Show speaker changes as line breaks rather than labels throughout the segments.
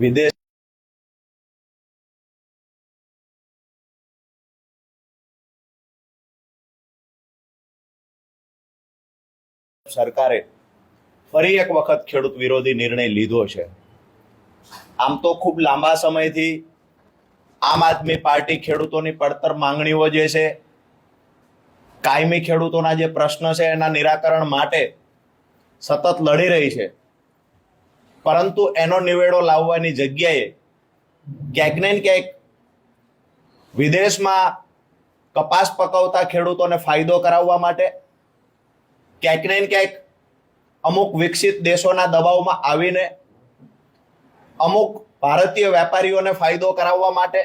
વિદેશ સરકારે ફરી એક વખત ખેડૂત વિરોધી નિર્ણય લીધો છે। આમ તો ખૂબ લાંબા સમયથી આમ આદમી પાર્ટી ખેડૂતોની પડતર માંગણીઓ જે છે, કાયમી ખેડૂતોના જે પ્રશ્ન છે એના નિરાકરણ માટે સતત લડી રહી છે, પરંતુ એનો નિવેડો લાવવાની જગ્યાએ ક્યાંક ને ક્યાંક વિદેશમાં કપાસ પકવતા ખેડૂતોને ફાયદો કરાવવા માટે, ક્યાંક ને ક્યાંક અમુક વિકસિત દેશોના દબાવમાં આવીને અમુક ભારતીય વેપારીઓને ફાયદો કરાવવા માટે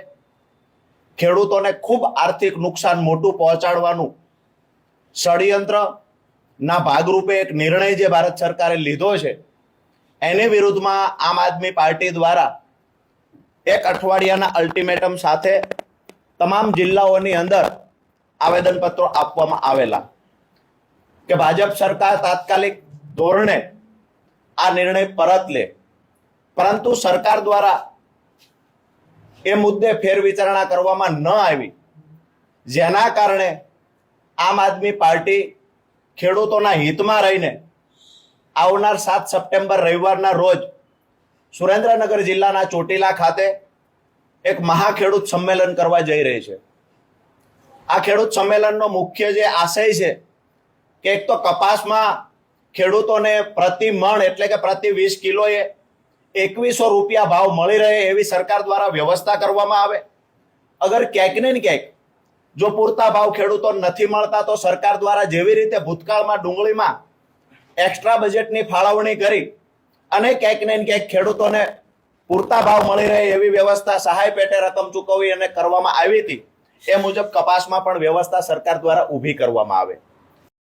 ખેડૂતોને ખૂબ આર્થિક નુકસાન મોટું પહોંચાડવાનું ષડયંત્રના ભાગરૂપે એક નિર્ણય જે ભારત સરકારે લીધો છે, એની વિરુદ્ધમાં આમ આદમી પાર્ટી દ્વારા એક અઠવાડિયાના અલ્ટિમેટમ સાથે તમામ જિલ્લાઓની અંદર આવેદનપત્રો આપવામાં આવેલા કે ભાજપ સરકાર તાત્કાલિક ધોરણે આ નિર્ણય પરત લે, પરંતુ સરકાર દ્વારા એ મુદ્દે ફેરવિચારણા કરવામાં ન આવી, જેના કારણે આમ આદમી પાર્ટી ખેડૂતોના હિતમાં રહીને આવનાર 7 સપ્ટેમ્બર રવિવારના રોજ સુરેન્દ્રનગર જિલ્લાના ચોટીલા ખાતે એક મહાખેડૂત સંમેલન કરવા જઈ રહી છે। આ ખેડૂત સંમેલનનો મુખ્ય જે આશય છે કે એક તો કપાસમાં ખેડૂતોને પ્રતિ મણ એટલે કે પ્રતિ 20 કિલોએ 2100 રૂપિયા ભાવ મળી રહે એવી સરકાર દ્વારા વ્યવસ્થા કરવામાં આવે। અગર ક્યાંક ને ક્યાંક જો પૂરતા ભાવ ખેડૂતોને નથી મળતા તો સરકાર દ્વારા જેવી રીતે ભૂતકાળમાં ડુંગળીમાં એક્સ્ટ્રા બજેટની ફાળવણી કરી અને ક્યાંક ને ક્યાંક ખેડૂતોને પૂરતા ભાવ મળી રહે એવી વ્યવસ્થા સહાય પેટે રકમ ચૂકવી અને કરવામાં આવી હતી, એ મુજબ કપાસમાં પણ વ્યવસ્થા સરકાર દ્વારા ઊભી કરવામાં આવે।